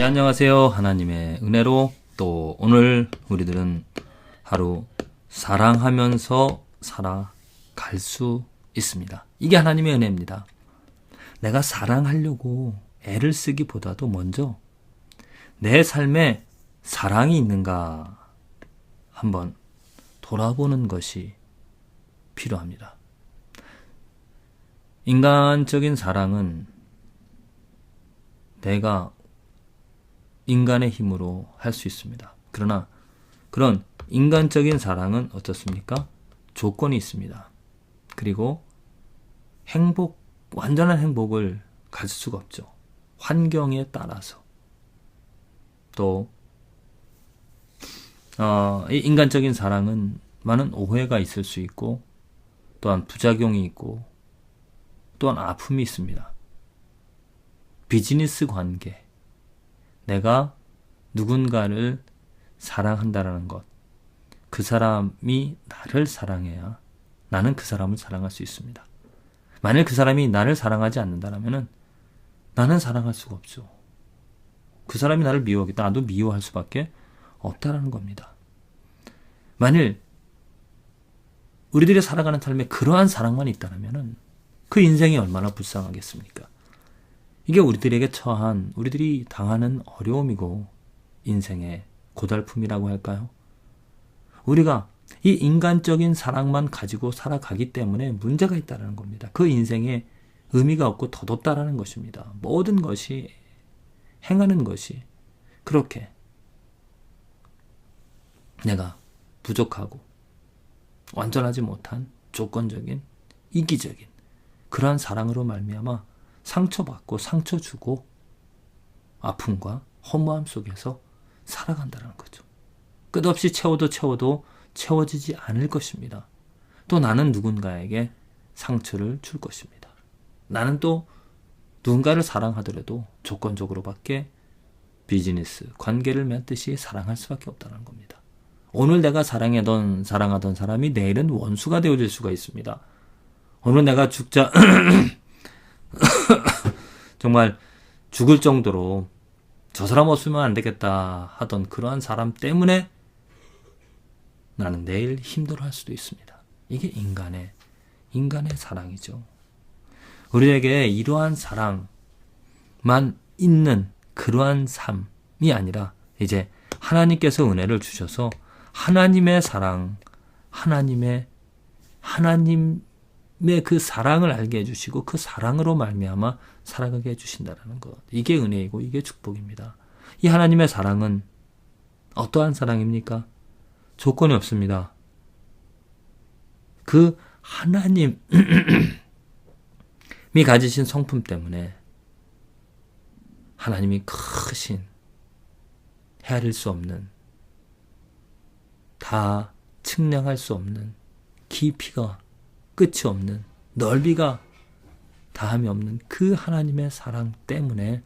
안녕하세요. 하나님의 은혜로 또 오늘 우리들은 하루 사랑하면서 살아갈 수 있습니다. 이게 하나님의 은혜입니다. 내가 사랑하려고 애를 쓰기보다도 먼저 내 삶에 사랑이 있는가 한번 돌아보는 것이 필요합니다. 인간적인 사랑은 내가 인간의 힘으로 할 수 있습니다. 그러나 그런 인간적인 사랑은 어떻습니까? 조건이 있습니다. 그리고 완전한 행복을 가질 수가 없죠. 환경에 따라서. 또 이 인간적인 사랑은 많은 오해가 있을 수 있고 또한 부작용이 있고 또한 아픔이 있습니다. 비즈니스 관계, 내가 누군가를 사랑한다는 것, 그 사람이 나를 사랑해야 나는 그 사람을 사랑할 수 있습니다. 만일 그 사람이 나를 사랑하지 않는다면 나는 사랑할 수가 없죠. 그 사람이 나를 미워하겠다, 나도 미워할 수밖에 없다라는 겁니다. 만일 우리들이 살아가는 삶에 그러한 사랑만 있다면 그 인생이 얼마나 불쌍하겠습니까? 이게 우리들이 당하는 어려움이고 인생의 고달픔이라고 할까요? 우리가 이 인간적인 사랑만 가지고 살아가기 때문에 문제가 있다는 겁니다. 그 인생에 의미가 없고 덧없다라는 것입니다. 모든 것이, 행하는 것이 그렇게 내가 부족하고 완전하지 못한 조건적인, 이기적인 그러한 사랑으로 말미암아 상처받고 상처 주고 아픔과 허무함 속에서 살아간다는 거죠. 끝없이 채워도 채워지지 않을 것입니다. 또 나는 누군가에게 상처를 줄 것입니다. 나는 또 누군가를 사랑하더라도 조건적으로밖에 비즈니스, 관계를 맺듯이 사랑할 수밖에 없다는 겁니다. 오늘 내가 사랑하던 사람이 내일은 원수가 되어질 수가 있습니다. 오늘 내가 정말 죽을 정도로 저 사람 없으면 안 되겠다 하던 그러한 사람 때문에 나는 내일 힘들어할 수도 있습니다. 이게 인간의 사랑이죠. 우리에게 이러한 사랑만 있는 그러한 삶이 아니라 이제 하나님께서 은혜를 주셔서 하나님의 사랑, 하나님의 그 사랑을 알게 해주시고 그 사랑으로 말미암아 살아가게 해주신다는 것. 이게 은혜이고 이게 축복입니다. 이 하나님의 사랑은 어떠한 사랑입니까? 조건이 없습니다. 그 하나님이 가지신 성품 때문에 하나님이 크신, 헤아릴 수 없는, 다 측량할 수 없는, 깊이가 끝이 없는, 넓이가 다함이 없는 그 하나님의 사랑 때문에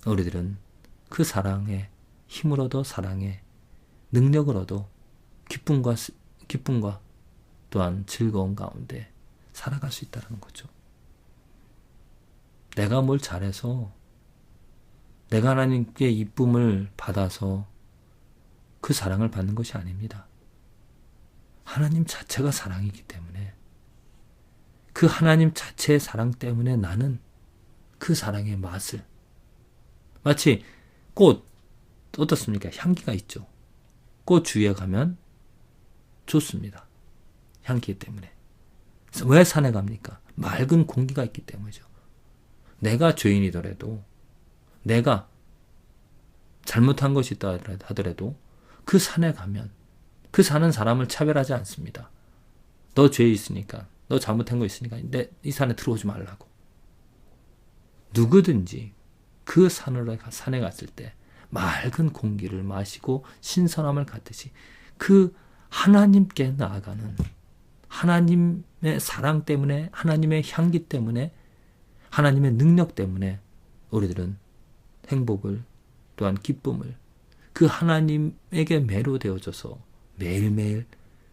우리들은 그 사랑에 힘을 얻어, 사랑에 능력을 얻어 기쁨과 또한 즐거움 가운데 살아갈 수 있다는 거죠. 내가 뭘 잘해서, 내가 하나님께 이쁨을 받아서 그 사랑을 받는 것이 아닙니다. 하나님 자체가 사랑이기 때문에 그 하나님 자체의 사랑 때문에 나는 그 사랑의 맛을, 마치 꽃 어떻습니까? 향기가 있죠. 꽃 주위에 가면 좋습니다. 향기 때문에. 왜 산에 갑니까? 맑은 공기가 있기 때문이죠. 내가 죄인이더라도, 내가 잘못한 것이 있다 하더라도 그 산에 가면 그 산은 사람을 차별하지 않습니다. 너 죄 있으니까, 너 잘못한 거 있으니까 이 산에 들어오지 말라고. 누구든지 그 산에 갔을 때 맑은 공기를 마시고 신선함을 갖듯이 그 하나님께 나아가는, 하나님의 사랑 때문에, 하나님의 향기 때문에, 하나님의 능력 때문에 우리들은 행복을, 또한 기쁨을 그 하나님에게 매료되어져서 매일매일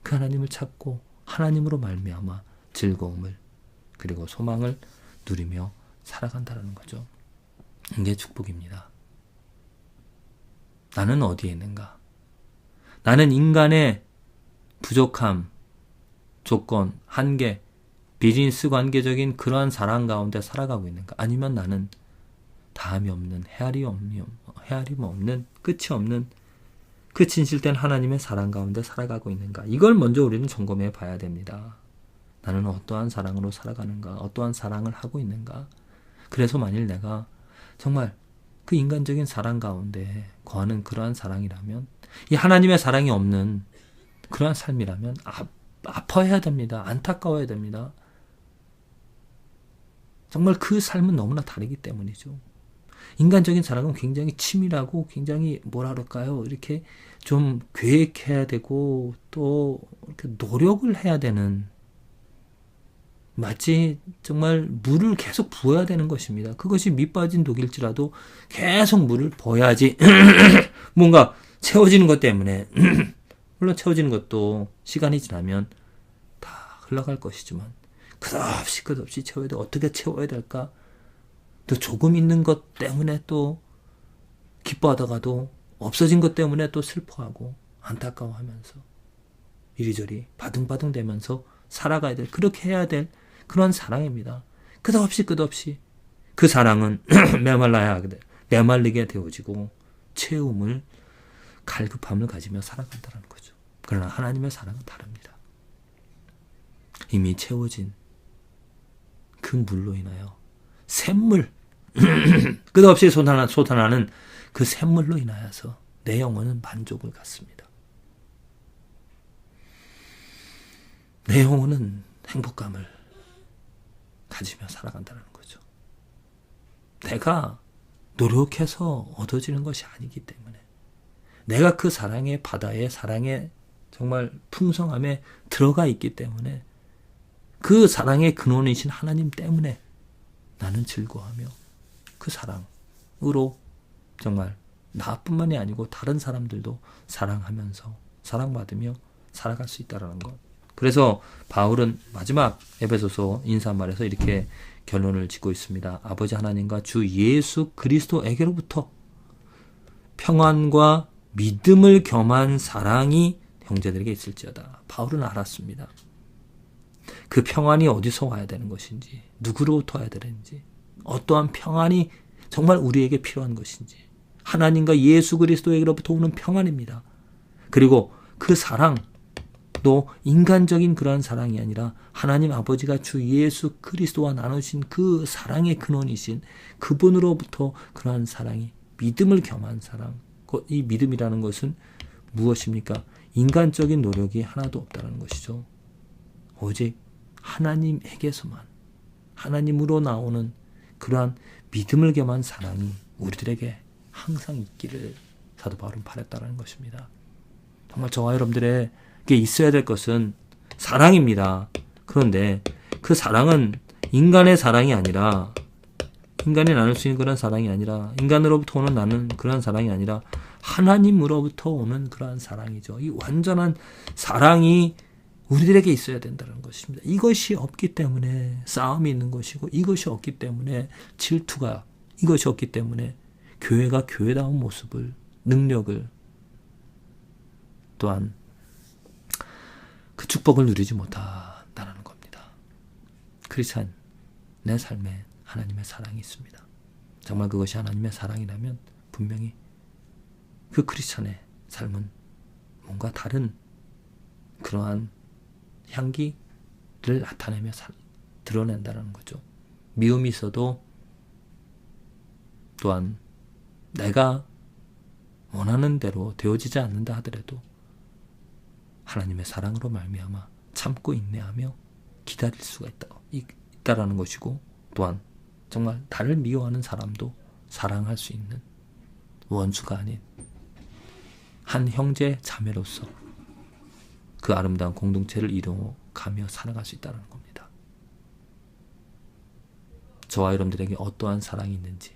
그 하나님을 찾고 하나님으로 말미암아 즐거움을 그리고 소망을 누리며 살아간다는 거죠. 이게 축복입니다. 나는 어디에 있는가? 나는 인간의 부족함, 조건, 한계, 비즈니스 관계적인 그러한 사랑 가운데 살아가고 있는가? 아니면 나는 다함이 없는, 헤아림 없는, 끝이 없는 그 진실된 하나님의 사랑 가운데 살아가고 있는가? 이걸 먼저 우리는 점검해 봐야 됩니다. 나는 어떠한 사랑으로 살아가는가? 어떠한 사랑을 하고 있는가? 그래서 만일 내가 정말 그 인간적인 사랑 가운데 거하는 그러한 사랑이라면, 이 하나님의 사랑이 없는 그러한 삶이라면 아파해야 됩니다. 안타까워야 됩니다. 정말 그 삶은 너무나 다르기 때문이죠. 인간적인 사랑은 굉장히 치밀하고 굉장히 뭐라 그럴까요? 이렇게 좀 계획해야 되고 또 이렇게 노력을 해야 되는, 마치 정말 물을 계속 부어야 되는 것입니다. 그것이 밑 빠진 독일지라도 계속 물을 부어야지 뭔가 채워지는 것 때문에 물론 채워지는 것도 시간이 지나면 다 흘러갈 것이지만 끝없이 채워야 돼. 어떻게 채워야 될까? 또 조금 있는 것 때문에 또 기뻐하다가도 없어진 것 때문에 또 슬퍼하고 안타까워하면서 이리저리 바둥바둥 되면서 살아가야 될, 그렇게 해야 될 그런 사랑입니다. 끝없이 그 사랑은 메말리게 되어지고 채움을, 갈급함을 가지며 살아간다는 거죠. 그러나 하나님의 사랑은 다릅니다. 이미 채워진 그 물로 인하여 샘물, 끝없이 솟아나는 그 샘물로 인하여서 내 영혼은 만족을 갖습니다. 내 영혼은 행복감을 가지며 살아간다는 거죠. 내가 노력해서 얻어지는 것이 아니기 때문에, 내가 그 사랑의 바다에, 사랑의 정말 풍성함에 들어가 있기 때문에, 그 사랑의 근원이신 하나님 때문에 나는 즐거워하며 그 사랑으로 정말 나뿐만이 아니고 다른 사람들도 사랑하면서 사랑받으며 살아갈 수 있다는 것. 그래서 바울은 마지막 에베소서 인사말에서 이렇게 결론을 짓고 있습니다. 아버지 하나님과 주 예수 그리스도에게로부터 평안과 믿음을 겸한 사랑이 형제들에게 있을지어다. 바울은 알았습니다. 그 평안이 어디서 와야 되는 것인지, 누구로부터 와야 되는지, 어떠한 평안이 정말 우리에게 필요한 것인지, 하나님과 예수 그리스도에게로부터 오는 평안입니다. 그리고 그 사랑도 인간적인 그러한 사랑이 아니라 하나님 아버지가 주 예수 그리스도와 나누신 그 사랑의 근원이신 그분으로부터 그러한 사랑이, 믿음을 겸한 사랑. 이 믿음이라는 것은 무엇입니까? 인간적인 노력이 하나도 없다는 것이죠. 오직 하나님에게서만, 하나님으로 나오는 그러한 믿음을 겸한 사랑이 우리들에게 항상 있기를 사도 바울은 바랬다는 것입니다. 정말 저와 여러분들에게 있어야 될 것은 사랑입니다. 그런데 그 사랑은 인간의 사랑이 아니라, 인간이 나눌 수 있는 그런 사랑이 아니라, 인간으로부터 오는 나는 그런 사랑이 아니라 하나님으로부터 오는 그러한 사랑이죠. 이 완전한 사랑이 우리들에게 있어야 된다는 것입니다. 이것이 없기 때문에 싸움이 있는 것이고, 이것이 없기 때문에 질투가, 이것이 없기 때문에 교회가 교회다운 모습을, 능력을, 또한 그 축복을 누리지 못한다는 겁니다. 크리스찬, 내 삶에 하나님의 사랑이 있습니다. 정말 그것이 하나님의 사랑이라면 분명히 그 크리스찬의 삶은 뭔가 다른 그러한 향기를 나타내며 드러낸다는 거죠. 미움이 있어도, 또한 내가 원하는 대로 되어지지 않는다 하더라도 하나님의 사랑으로 말미암아 참고 인내하며 기다릴 수가 있다라는 것이고, 또한 정말 나를 미워하는 사람도 사랑할 수 있는 원수가 아닌 한 형제 자매로서 그 아름다운 공동체를 이루어가며 살아갈 수 있다는 겁니다. 저와 여러분들에게 어떠한 사랑이 있는지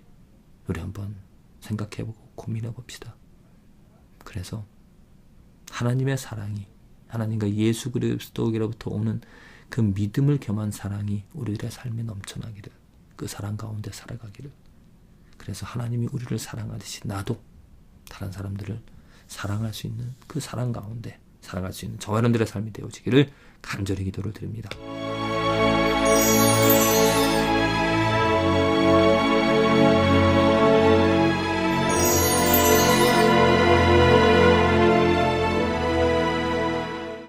우리 한번 생각해보고 고민해봅시다. 그래서 하나님의 사랑이, 하나님과 예수 그리스도에게로부터 오는 그 믿음을 겸한 사랑이 우리들의 삶에 넘쳐나기를, 그 사랑 가운데 살아가기를, 그래서 하나님이 우리를 사랑하듯이 나도 다른 사람들을 사랑할 수 있는 그 사랑 가운데 살아갈 수 있는 저와 여러분들의 삶이 되어지기를 간절히 기도를 드립니다.